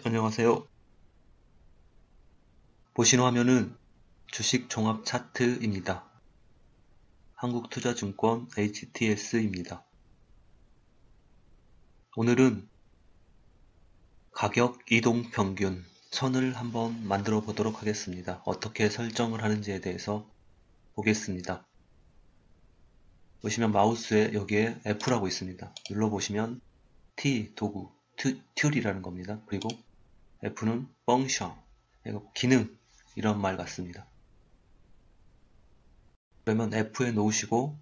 안녕하세요. 보시는 화면은 주식 종합 차트입니다. 한국투자증권 HTS입니다. 오늘은 가격 이동 평균 선을 한번 만들어 보도록 하겠습니다. 어떻게 설정을 하는지에 대해서 보겠습니다. 보시면 마우스에 여기에 F라고 있습니다. 눌러보시면 T 도구, 툴이라는 겁니다. 그리고 F는 펑션, 기능 이런 말 같습니다. 그러면 F에 놓으시고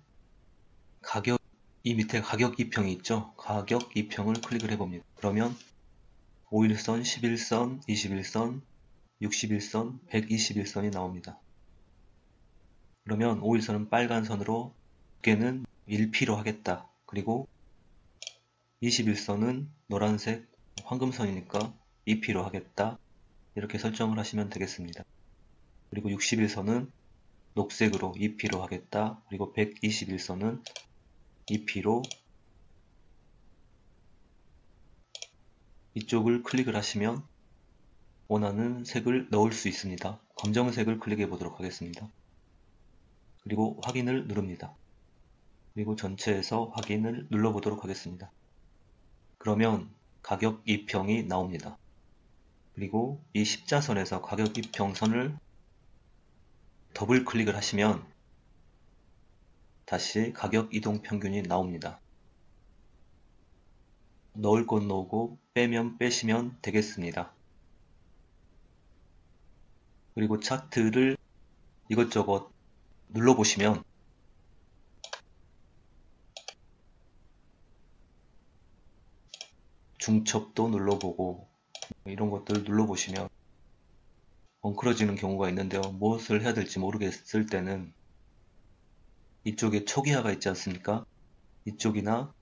가격, 이 밑에 가격 이평이 있죠. 가격 이평을 클릭을 해봅니다. 그러면 5일선, 11선, 21선, 61선, 121선이 나옵니다. 그러면 5일선은 빨간 선으로 두께는 1p로 하겠다. 그리고 21선은 노란색 황금선이니까 2p로 하겠다. 이렇게 설정을 하시면 되겠습니다. 그리고 61선은 녹색으로 2p로 하겠다. 그리고 121선은 2p로 이쪽을 클릭을 하시면 원하는 색을 넣을 수 있습니다. 검정색을 클릭해 보도록 하겠습니다. 그리고 확인을 누릅니다. 그리고 전체에서 확인을 눌러보도록 하겠습니다. 그러면 가격 이평이 나옵니다. 그리고 이 십자선에서 가격 이평선을 더블 클릭을 하시면 다시 가격 이동 평균이 나옵니다. 넣을 건 넣고 빼면 빼시면 되겠습니다. 그리고 차트를 이것저것 눌러보시면 중첩도 눌러보고 이런 것들 눌러보시면 엉클어지는 경우가 있는데요. 무엇을 해야 될지 모르겠을 때는 이쪽에 초기화가 있지 않습니까? 이쪽이나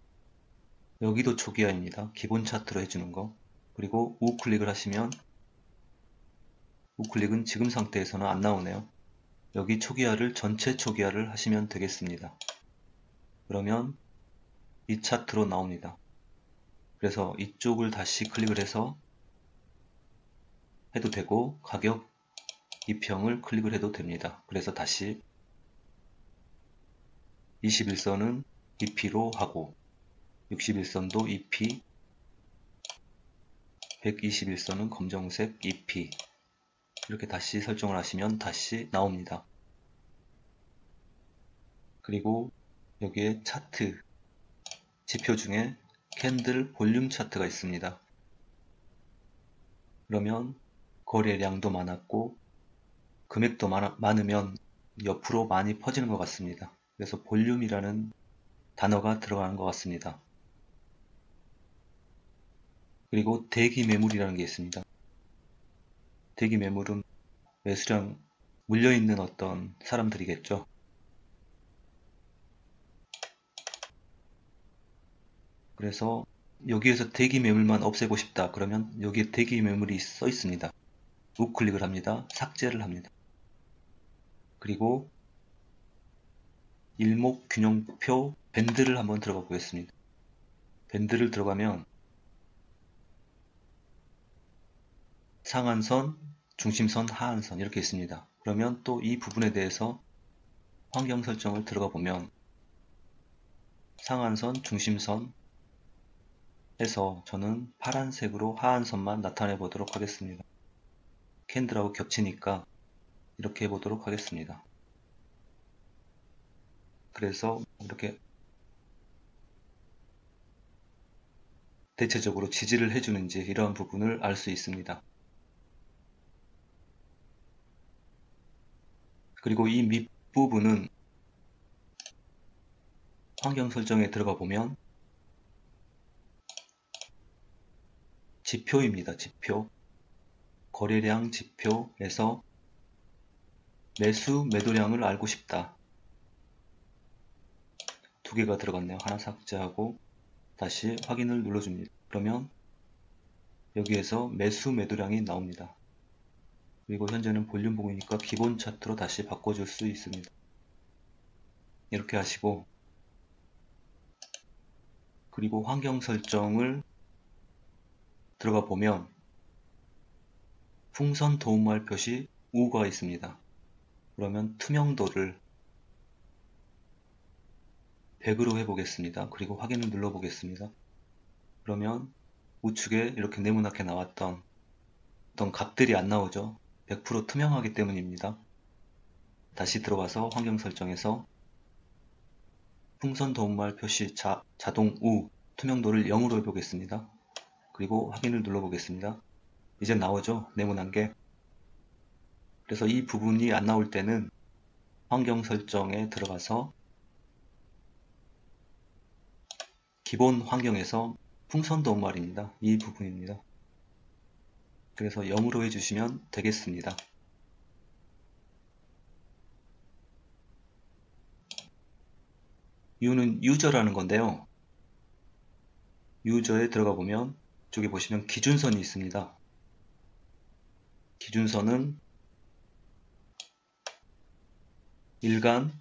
여기도 초기화입니다. 기본 차트로 해주는 거. 그리고 우클릭을 하시면 우클릭은 지금 상태에서는 안 나오네요. 여기 초기화를 전체 초기화를 하시면 되겠습니다. 그러면 이 차트로 나옵니다. 그래서 이쪽을 다시 클릭을 해서 해도 되고 가격 이평을 클릭을 해도 됩니다. 그래서 다시 21선은 2p로 하고 61선도 2p, 121선은 검정색 2p 이렇게 다시 설정을 하시면 다시 나옵니다. 그리고 여기에 차트 지표 중에 캔들 볼륨 차트가 있습니다. 그러면 거래량도 많았고 금액도 많으면 옆으로 많이 퍼지는 것 같습니다. 그래서 볼륨이라는 단어가 들어가는 것 같습니다. 그리고 대기 매물이라는 게 있습니다. 대기 매물은 매수량 물려있는 어떤 사람들이겠죠. 그래서 여기에서 대기 매물만 없애고 싶다. 그러면 여기에 대기 매물이 써 있습니다. 우클릭을 합니다. 삭제를 합니다. 그리고 일목균형표 밴드를 한번 들어가 보겠습니다. 밴드를 들어가면 상한선, 중심선, 하한선 이렇게 있습니다. 그러면 또 이 부분에 대해서 환경 설정을 들어가 보면 상한선, 중심선 해서 저는 파란색으로 하한선만 나타내 보도록 하겠습니다. 캔들하고 겹치니까 이렇게 해보도록 하겠습니다. 그래서 이렇게 대체적으로 지지를 해주는지 이러한 부분을 알 수 있습니다. 그리고 이 밑부분은 환경 설정에 들어가 보면 지표입니다. 지표. 거래량 지표에서 매수 매도량을 알고 싶다. 두 개가 들어갔네요. 하나 삭제하고 다시 확인을 눌러줍니다. 그러면 여기에서 매수 매도량이 나옵니다. 그리고 현재는 볼륨봉이니까 기본 차트로 다시 바꿔줄 수 있습니다. 이렇게 하시고 그리고 환경 설정을 들어가 보면 풍선 도움말 표시 우가 있습니다. 그러면 투명도를 100으로 해보겠습니다. 그리고 확인을 눌러보겠습니다. 그러면 우측에 이렇게 네모나게 나왔던 어떤 값들이 안 나오죠. 100% 투명하기 때문입니다. 다시 들어가서 환경 설정에서 풍선 도움말 표시 자동 우 투명도를 0으로 해보겠습니다. 그리고 확인을 눌러보겠습니다. 이제 나오죠. 네모난 게. 그래서 이 부분이 안 나올 때는 환경 설정에 들어가서 기본 환경에서 풍선 도움말입니다. 이 부분입니다. 그래서 0으로 해주시면 되겠습니다. U는 유저라는 건데요. 유저에 들어가 보면 이쪽에 보시면 기준선이 있습니다. 기준선은 일간,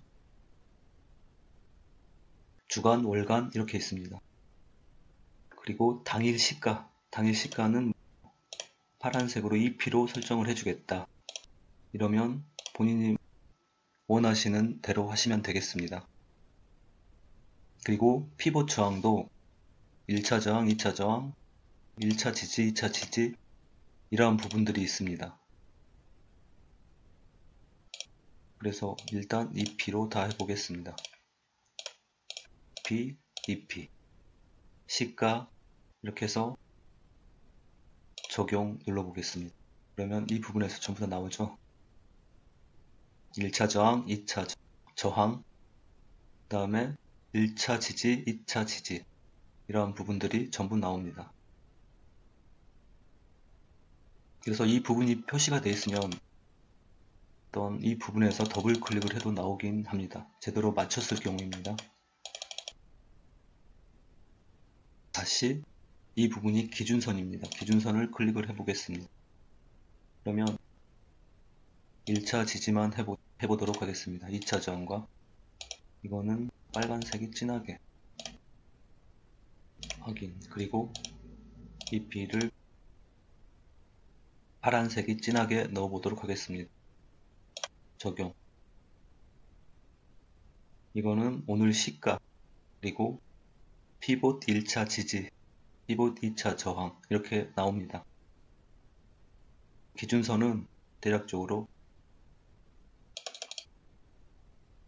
주간, 월간 이렇게 있습니다. 그리고 당일 시가는 파란색으로 EP로 설정을 해주겠다. 이러면 본인이 원하시는 대로 하시면 되겠습니다. 그리고 피봇 저항도 1차 저항, 2차 저항, 1차 지지, 2차 지지 이러한 부분들이 있습니다. 그래서 일단 EP로 다 해보겠습니다. EP, 시가 이렇게 해서 적용 눌러보겠습니다. 그러면 이 부분에서 전부 다 나오죠. 1차 저항, 2차 저항, 그 다음에 1차 지지, 2차 지지 이러한 부분들이 전부 나옵니다. 그래서 이 부분이 표시가 되어 있으면 어떤 이 부분에서 더블 클릭을 해도 나오긴 합니다. 제대로 맞췄을 경우입니다. 다시 이 부분이 기준선입니다. 기준선을 클릭을 해보겠습니다. 그러면 1차 지지만 해보도록 하겠습니다. 2차 저항과 이거는 빨간색이 진하게 확인, 그리고 EP를 파란색이 진하게 넣어보도록 하겠습니다. 적용. 이거는 오늘 시가, 그리고 피봇 1차 지지, 피봇 2차 저항 이렇게 나옵니다. 기준선은 대략적으로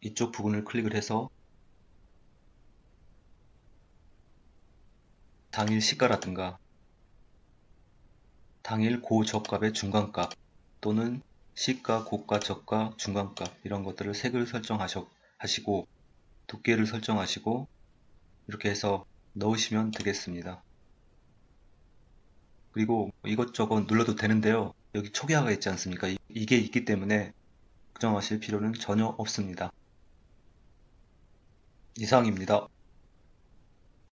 이쪽 부분을 클릭을 해서 당일 시가라든가 당일 고저값의 중간값 또는 시가, 고가, 저가, 중간값 이런 것들을 색을 설정하시고 두께를 설정하시고 이렇게 해서 넣으시면 되겠습니다. 그리고 이것저것 눌러도 되는데요. 여기 초기화가 있지 않습니까? 이게 있기 때문에 걱정하실 필요는 전혀 없습니다. 이상입니다.